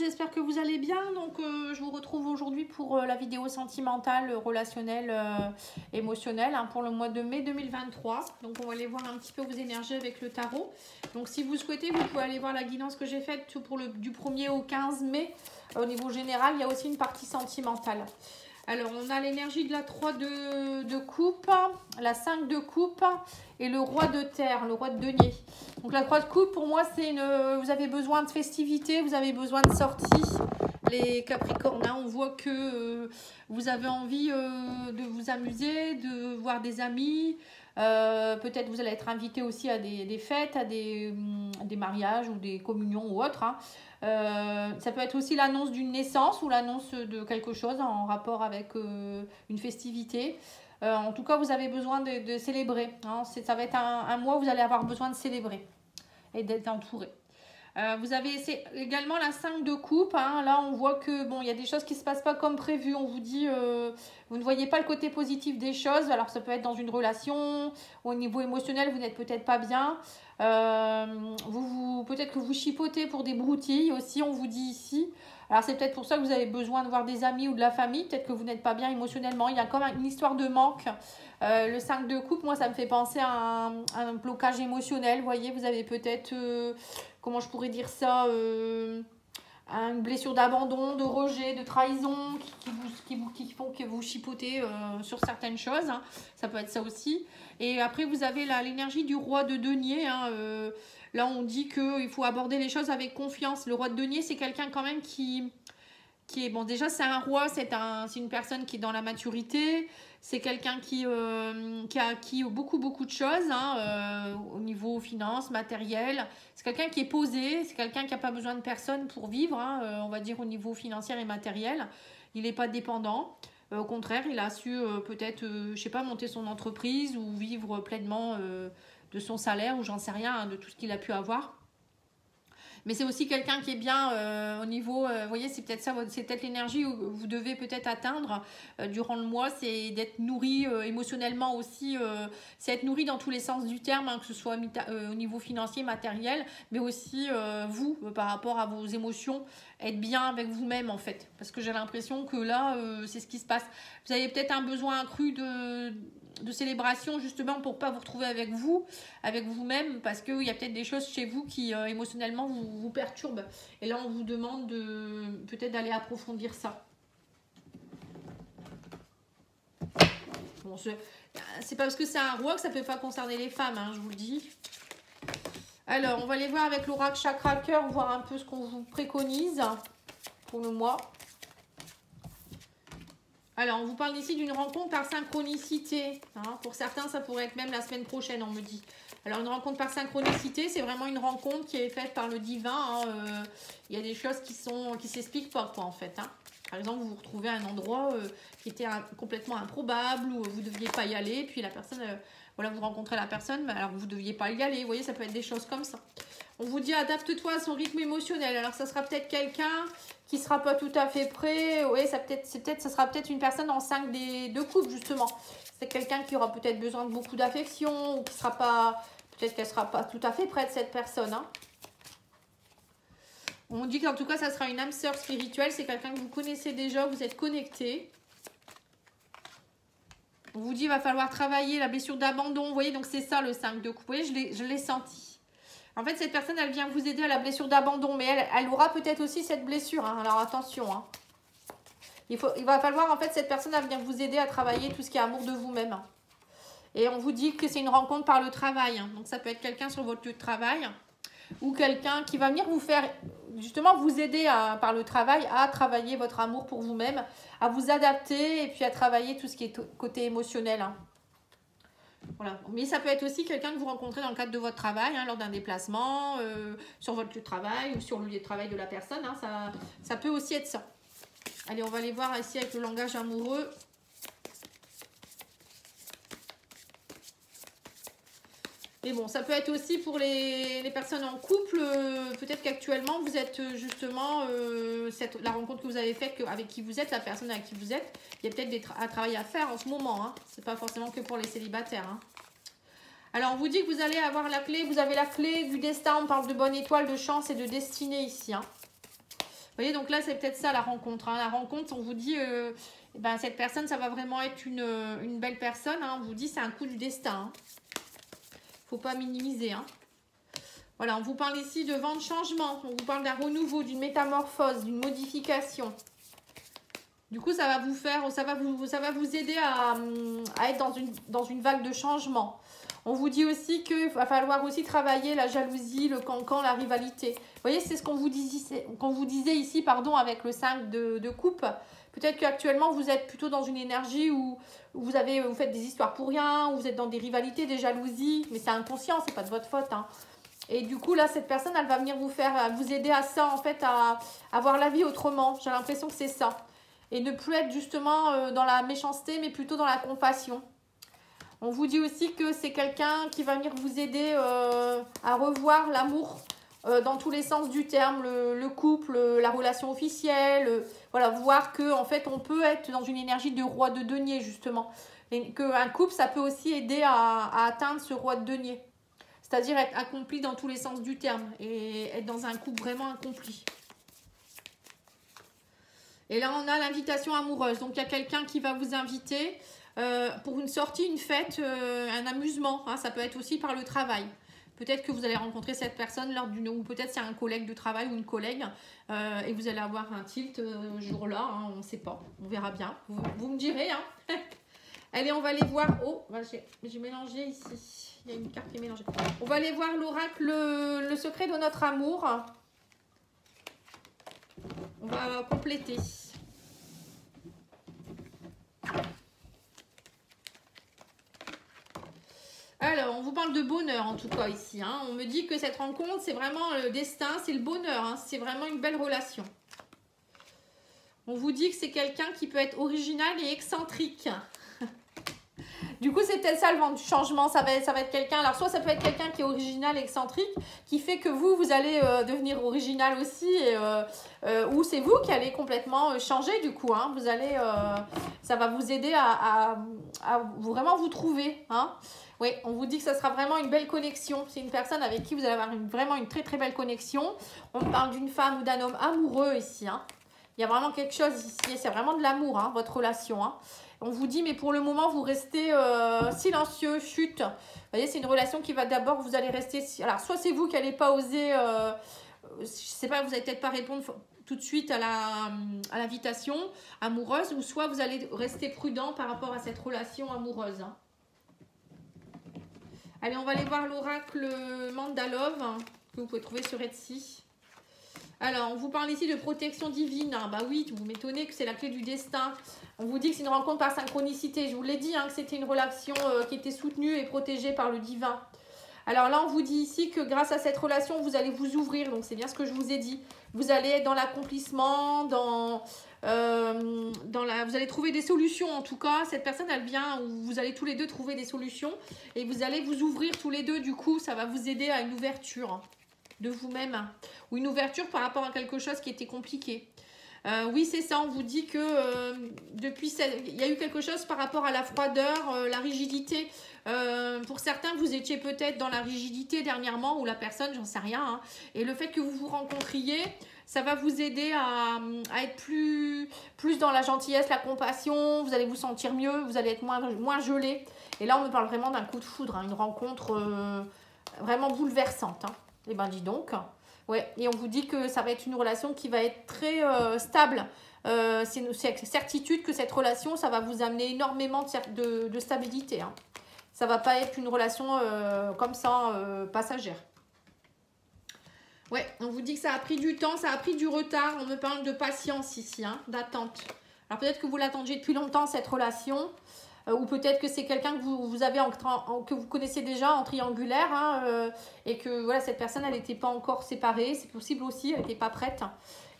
j'espère que vous allez bien. Donc je vous retrouve aujourd'hui pour la vidéo sentimentale, relationnelle, émotionnelle pour le mois de mai 2023. Donc on va aller voir un petit peu vos énergies avec le tarot. Donc si vous souhaitez, vous pouvez aller voir la guidance que j'ai faite pour du 1er au 15 mai. Au niveau général, il y a aussi une partie sentimentale. Alors, on a l'énergie de la 3 de coupe, la 5 de coupe et le roi de terre, le roi de denier. Donc, la 3 de coupe, pour moi, c'est vous avez besoin de festivité, vous avez besoin de sortie. Les Capricornes, on voit que vous avez envie de vous amuser, de voir des amis. Peut-être vous allez être invité aussi à des fêtes, à des mariages ou des communions ou autres. Ça peut être aussi l'annonce d'une naissance ou l'annonce de quelque chose en rapport avec une festivité. En tout cas, vous avez besoin de célébrer. Ça va être un mois où vous allez avoir besoin de célébrer et d'être entouré. Vous avez également la 5 de coupe. Là, on voit que il y a des choses qui ne se passent pas comme prévu. On vous dit, vous ne voyez pas le côté positif des choses. Alors, ça peut être dans une relation, au niveau émotionnel, vous n'êtes peut-être pas bien. Peut-être que vous chipotez pour des broutilles aussi, on vous dit ici. Alors, c'est peut-être pour ça que vous avez besoin de voir des amis ou de la famille. Peut-être que vous n'êtes pas bien émotionnellement. Il y a comme une histoire de manque. Le 5 de coupe, moi, ça me fait penser à un blocage émotionnel. Vous voyez, vous avez peut-être... comment je pourrais dire ça, une blessure d'abandon, de rejet, de trahison qui font que vous chipotez sur certaines choses. Ça peut être ça aussi. Et après, vous avez l'énergie du roi de denier. Là, on dit qu'il faut aborder les choses avec confiance. Le roi de denier, c'est quelqu'un quand même qui est... Bon, déjà, c'est un roi, c'est une personne qui est dans la maturité. C'est quelqu'un qui a acquis beaucoup de choses au niveau finance, matériel. C'est quelqu'un qui est posé, c'est quelqu'un qui n'a pas besoin de personne pour vivre, on va dire au niveau financier et matériel. Il n'est pas dépendant. Au contraire, il a su peut-être, je sais pas, monter son entreprise ou vivre pleinement de son salaire ou j'en sais rien, de tout ce qu'il a pu avoir. Mais c'est aussi quelqu'un qui est bien au niveau, vous voyez, c'est peut-être ça, c'est peut-être l'énergie où vous devez peut-être atteindre durant le mois, c'est d'être nourri émotionnellement aussi, c'est être nourri dans tous les sens du terme, que ce soit au niveau financier, matériel, mais aussi vous, par rapport à vos émotions, être bien avec vous-même en fait. Parce que j'ai l'impression que là, c'est ce qui se passe. Vous avez peut-être un besoin accru de célébration justement pour pas vous retrouver avec vous-même parce qu'il y a peut-être des choses chez vous qui émotionnellement vous perturbent et là on vous demande peut-être d'aller approfondir ça. Bon, c'est pas parce que c'est un roi que ça peut pas concerner les femmes, je vous le dis. Alors on va aller voir avec l'oracle chakra cœur, voir un peu ce qu'on vous préconise pour le mois. Alors, on vous parle ici d'une rencontre par synchronicité. Pour certains, ça pourrait être même la semaine prochaine, on me dit. Alors, une rencontre par synchronicité, c'est vraiment une rencontre qui est faite par le divin. Il y a des choses qui s'expliquent pas, quoi, en fait. Par exemple, vous vous retrouvez à un endroit qui était complètement improbable, où vous ne deviez pas y aller, puis la personne, voilà, vous rencontrez la personne, mais alors vous ne deviez pas y aller. Vous voyez, ça peut être des choses comme ça. On vous dit adapte-toi à son rythme émotionnel. Alors, ça sera peut-être quelqu'un qui ne sera pas tout à fait prêt. Oui, ça sera peut-être une personne en 5 de coupe, justement. C'est quelqu'un qui aura peut-être besoin de beaucoup d'affection ou qui sera pas... Peut-être qu'elle ne sera pas tout à fait prête, cette personne. On dit qu'en tout cas, ça sera une âme sœur spirituelle. C'est quelqu'un que vous connaissez déjà, vous êtes connecté. On vous dit qu'il va falloir travailler la blessure d'abandon. Vous voyez, donc c'est ça le 5 de coupe. Vous voyez, je l'ai senti. En fait, cette personne, elle vient vous aider à la blessure d'abandon. Mais elle aura peut-être aussi cette blessure. Alors, attention. Il va falloir, en fait, cette personne, elle vient vous aider à travailler tout ce qui est amour de vous-même. Et on vous dit que c'est une rencontre par le travail. Donc, ça peut être quelqu'un sur votre lieu de travail. Ou quelqu'un qui va venir vous faire, justement, vous aider par le travail à travailler votre amour pour vous-même. À vous adapter et puis à travailler tout ce qui est côté émotionnel. Voilà. Mais ça peut être aussi quelqu'un que vous rencontrez dans le cadre de votre travail, lors d'un déplacement, sur votre lieu de travail ou sur le lieu de travail de la personne. Ça peut aussi être ça. Allez, on va aller voir ici avec le langage amoureux. Mais bon, ça peut être aussi pour les personnes en couple. Peut-être qu'actuellement, vous êtes justement, la rencontre que vous avez faite avec qui vous êtes, la personne avec qui vous êtes, il y a peut-être un travail à faire en ce moment. C'est pas forcément que pour les célibataires. Alors, on vous dit que vous allez avoir la clé. Vous avez la clé du destin. On parle de bonne étoile, de chance et de destinée ici. voyez, donc là, c'est peut-être ça la rencontre. Hein. La rencontre, on vous dit, ben, cette personne, ça va vraiment être une belle personne. Hein. On vous dit, c'est un coup du destin. Hein. Faut pas minimiser. Hein. Voilà, on vous parle ici de vent de changement. On vous parle d'un renouveau, d'une métamorphose, d'une modification. Du coup, ça va vous faire, ça va vous aider à être dans une vague de changement. On vous dit aussi qu'il va falloir aussi travailler la jalousie, le cancan, la rivalité. Vous voyez, c'est ce qu'on vous disait ici, pardon, avec le 5 de coupe. Peut-être qu'actuellement, vous êtes plutôt dans une énergie où vous faites des histoires pour rien, où vous êtes dans des rivalités, des jalousies. Mais c'est inconscient, c'est pas de votre faute. Hein. Et du coup, là, cette personne, elle va venir vous aider à ça, en fait, à voir la vie autrement. J'ai l'impression que c'est ça. Et ne plus être justement dans la méchanceté, mais plutôt dans la compassion. On vous dit aussi que c'est quelqu'un qui va venir vous aider à revoir l'amour dans tous les sens du terme, le couple, la relation officielle. Voilà, voir qu'en fait, on peut être dans une énergie de roi de denier, justement. Et qu'un couple, ça peut aussi aider à atteindre ce roi de denier. C'est-à-dire être accompli dans tous les sens du terme et être dans un couple vraiment accompli. Et là, on a l'invitation amoureuse. Donc, il y a quelqu'un qui va vous inviter pour une sortie, une fête, un amusement. Hein, ça peut être aussi par le travail. Peut-être que vous allez rencontrer cette personne lors d'une... Ou peut-être c'est un collègue de travail ou une collègue. Et vous allez avoir un tilt ce jour-là. Hein, on ne sait pas. On verra bien. Vous me direz. Hein. Allez, on va aller voir... Oh, j'ai mélangé ici. Il y a une carte qui est mélangée. On va aller voir l'oracle, le secret de notre amour. On va compléter. Alors, on vous parle de bonheur en tout cas ici. Hein. On me dit que cette rencontre, c'est vraiment le destin, c'est le bonheur. Hein. C'est vraiment une belle relation. On vous dit que c'est quelqu'un qui peut être original et excentrique. Du coup, c'est peut-être ça le vent du changement. Ça va être quelqu'un. Alors, soit ça peut être quelqu'un qui est original, excentrique, qui fait que vous allez devenir original aussi, ou c'est vous qui allez complètement changer du coup. Hein. Vous allez, ça va vous aider à vraiment vous trouver. Hein. Oui, on vous dit que ça sera vraiment une belle connexion. C'est une personne avec qui vous allez avoir vraiment une très très belle connexion. On parle d'une femme ou d'un homme amoureux ici. Hein. Il y a vraiment quelque chose ici. C'est vraiment de l'amour, hein, votre relation. Hein. On vous dit, mais pour le moment, vous restez silencieux, chute. Vous voyez, c'est une relation qui va d'abord, vous allez rester... Alors, soit c'est vous qui n'allez pas oser... je ne sais pas, vous n'allez peut-être pas répondre tout de suite à l'invitation amoureuse, ou soit vous allez rester prudent par rapport à cette relation amoureuse. Hein. Allez, on va aller voir l'oracle Mandalove, hein, que vous pouvez trouver sur Etsy. Alors, on vous parle ici de protection divine. Hein. Bah oui, vous m'étonnez que c'est la clé du destin. On vous dit que c'est une rencontre par synchronicité. Je vous l'ai dit, hein, que c'était une relation qui était soutenue et protégée par le divin. Alors là, on vous dit ici que grâce à cette relation, vous allez vous ouvrir. Donc, c'est bien ce que je vous ai dit. Vous allez être dans l'accomplissement, vous allez trouver des solutions en tout cas. Cette personne, elle vient où vous allez tous les deux trouver des solutions. Et vous allez vous ouvrir tous les deux. Du coup, ça va vous aider à une ouverture de vous-même. Ou une ouverture par rapport à quelque chose qui était compliqué. Oui, c'est ça, on vous dit que il y a eu quelque chose par rapport à la froideur, la rigidité. Pour certains, vous étiez peut-être dans la rigidité dernièrement, ou la personne, j'en sais rien. Hein. Et le fait que vous vous rencontriez, ça va vous aider à être plus dans la gentillesse, la compassion. Vous allez vous sentir mieux, vous allez être moins gelé. Et là, on me parle vraiment d'un coup de foudre, hein, une rencontre vraiment bouleversante. Hein. Eh ben, dis donc. Ouais, et on vous dit que ça va être une relation qui va être très stable. C'est une certitude que cette relation, ça va vous amener énormément de stabilité. Hein. Ça ne va pas être une relation comme ça, passagère. Ouais, on vous dit que ça a pris du temps, ça a pris du retard. On me parle de patience ici, hein, d'attente. Alors peut-être que vous l'attendiez depuis longtemps, cette relation. Ou peut-être que c'est quelqu'un que vous avez que vous connaissez déjà en triangulaire, hein, et que voilà, cette personne, elle n'était pas encore séparée. C'est possible aussi, elle n'était pas prête.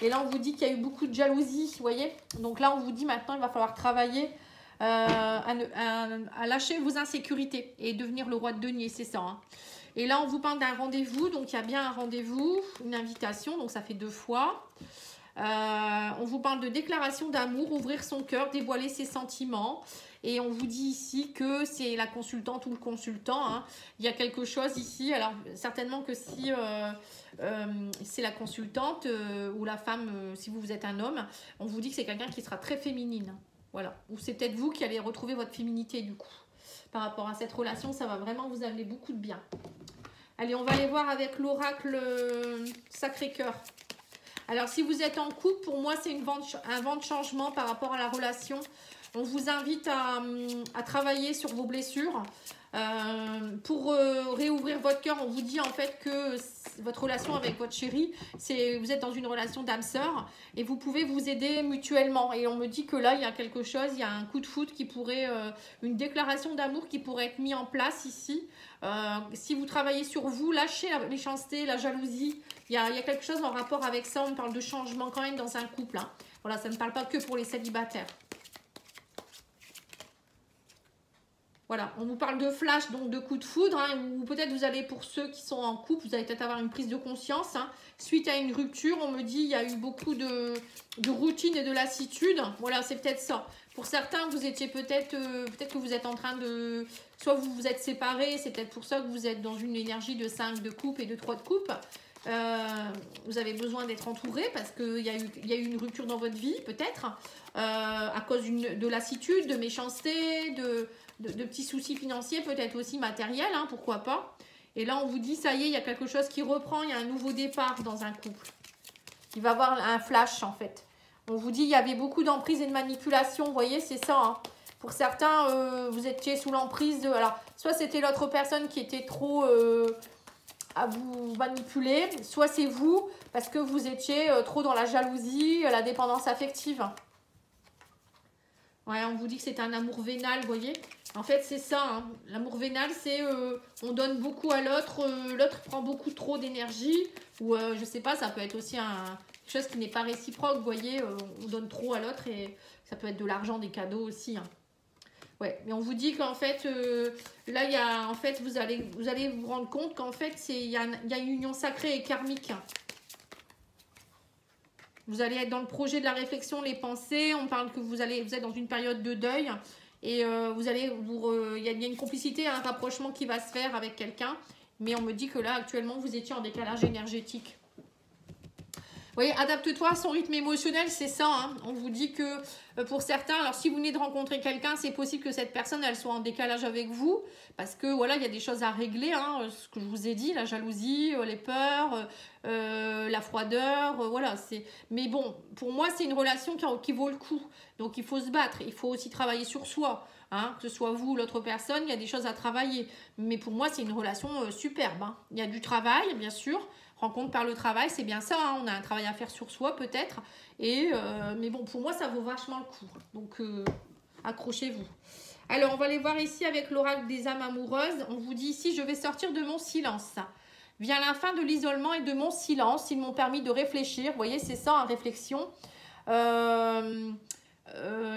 Et là, on vous dit qu'il y a eu beaucoup de jalousie, vous voyez. Donc là, on vous dit maintenant, il va falloir travailler à lâcher vos insécurités et devenir le roi de denier, c'est ça. Hein. Et là, on vous parle d'un rendez-vous. Donc, il y a bien un rendez-vous, une invitation. Donc, ça fait 2 fois. On vous parle de déclaration d'amour, ouvrir son cœur, dévoiler ses sentiments. Et on vous dit ici que c'est la consultante ou le consultant. Hein. Il y a quelque chose ici. Alors, certainement que si c'est la consultante ou la femme, si vous êtes un homme, on vous dit que c'est quelqu'un qui sera très féminine. Voilà. Ou c'est peut-être vous qui allez retrouver votre féminité du coup. Par rapport à cette relation, ça va vraiment vous amener beaucoup de bien. Allez, on va aller voir avec l'oracle Sacré-Cœur. Alors, si vous êtes en couple, pour moi, c'est un vent de changement par rapport à la relation. On vous invite à travailler sur vos blessures. Pour réouvrir votre cœur, on vous dit en fait que votre relation avec votre chéri, vous êtes dans une relation d'âme-sœur et vous pouvez vous aider mutuellement. Et on me dit que là, il y a quelque chose, il y a un coup de foudre qui pourrait, une déclaration d'amour qui pourrait être mise en place ici. Si vous travaillez sur vous, lâchez la méchanceté, la jalousie. Il y a quelque chose en rapport avec ça. On parle de changement quand même dans un couple. Hein. Voilà, ça ne parle pas que pour les célibataires. Voilà, on vous parle de flash, donc de coup de foudre, hein, ou peut-être vous allez, pour ceux qui sont en couple, vous allez peut-être avoir une prise de conscience. Hein. Suite à une rupture, on me dit il y a eu beaucoup de routine et de lassitude. Voilà, c'est peut-être ça. Pour certains, vous étiez peut-être que vous êtes en train de... Soit vous vous êtes séparés, c'est peut-être pour ça que vous êtes dans une énergie de 5 de coupe et de 3 de coupe. Vous avez besoin d'être entouré parce qu'il y a eu une rupture dans votre vie, peut-être, à cause de lassitude, de méchanceté, de petits soucis financiers, peut-être aussi matériels, hein, pourquoi pas. Et là, on vous dit, ça y est, il y a quelque chose qui reprend, il y a un nouveau départ dans un couple. Il va y avoir un flash, en fait. On vous dit, il y avait beaucoup d'emprise et de manipulation, vous voyez, c'est ça. Hein. Pour certains, vous étiez sous l'emprise de... Alors, soit c'était l'autre personne qui était trop... à vous manipuler, soit c'est vous, parce que vous étiez trop dans la jalousie, la dépendance affective. Ouais, on vous dit que c'est un amour vénal, vous voyez. En fait, c'est ça. Hein. L'amour vénal, c'est on donne beaucoup à l'autre, l'autre prend beaucoup trop d'énergie. Ou je sais pas, ça peut être aussi quelque chose qui n'est pas réciproque, vous voyez. On donne trop à l'autre et ça peut être de l'argent, des cadeaux aussi. Hein. Ouais, mais on vous dit qu'en fait, là, il y a, en fait, vous allez vous rendre compte qu'en fait, il y a une union sacrée et karmique. Vous allez être dans le projet de la réflexion, les pensées. On parle que vous êtes dans une période de deuil. Et il y a une complicité, un rapprochement qui va se faire avec quelqu'un. Mais on me dit que là, actuellement, vous étiez en décalage énergétique. Vous voyez, adapte-toi à son rythme émotionnel, c'est ça. Hein. On vous dit que pour certains, alors si vous venez de rencontrer quelqu'un, c'est possible que cette personne, elle soit en décalage avec vous. Parce que voilà, il y a des choses à régler. Hein, ce que je vous ai dit, la jalousie, les peurs, la froideur, voilà. Mais bon, pour moi, c'est une relation qui vaut le coup. Donc il faut se battre. Il faut aussi travailler sur soi. Hein, que ce soit vous ou l'autre personne, il y a des choses à travailler. Mais pour moi, c'est une relation superbe. Hein. Il y a du travail, bien sûr. Rencontre par le travail, c'est bien ça. Hein. On a un travail à faire sur soi, peut-être. Mais bon, pour moi, ça vaut vachement le coup. Donc, accrochez-vous. Alors, on va aller voir ici avec l'oracle des âmes amoureuses. On vous dit ici, je vais sortir de mon silence. Vient la fin de l'isolement et de mon silence. Ils m'ont permis de réfléchir. Vous voyez, c'est ça, hein, réflexion.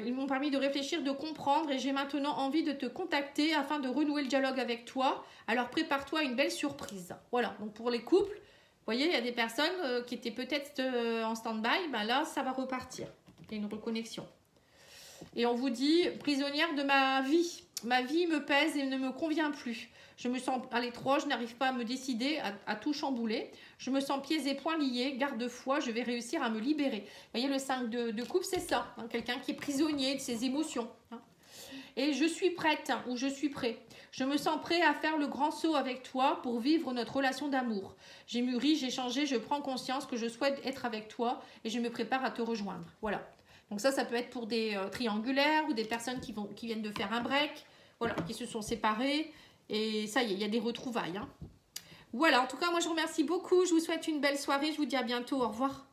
Ils m'ont permis de réfléchir, de comprendre et j'ai maintenant envie de te contacter afin de renouer le dialogue avec toi. Alors prépare-toi à une belle surprise. Voilà, donc pour les couples, vous voyez, il y a des personnes qui étaient peut-être en stand-by, ben là, ça va repartir. Il y a une reconnexion. Et on vous dit, prisonnière de ma vie me pèse et ne me convient plus. Je me sens à l'étroit, je n'arrive pas à me décider, à tout chambouler. Je me sens pieds et poings liés, garde-foi, je vais réussir à me libérer. Vous voyez, le 5 de coupe, c'est ça. Hein, quelqu'un qui est prisonnier de ses émotions. Hein. Et je suis prête, ou je suis prêt. Je me sens prêt à faire le grand saut avec toi pour vivre notre relation d'amour. J'ai mûri, j'ai changé, je prends conscience que je souhaite être avec toi et je me prépare à te rejoindre. Voilà. Donc ça peut être pour des triangulaires ou des personnes qui viennent de faire un break, voilà, qui se sont séparés. Et ça y est, il y a des retrouvailles. Hein. Voilà, en tout cas, moi je vous remercie beaucoup. Je vous souhaite une belle soirée. Je vous dis à bientôt. Au revoir.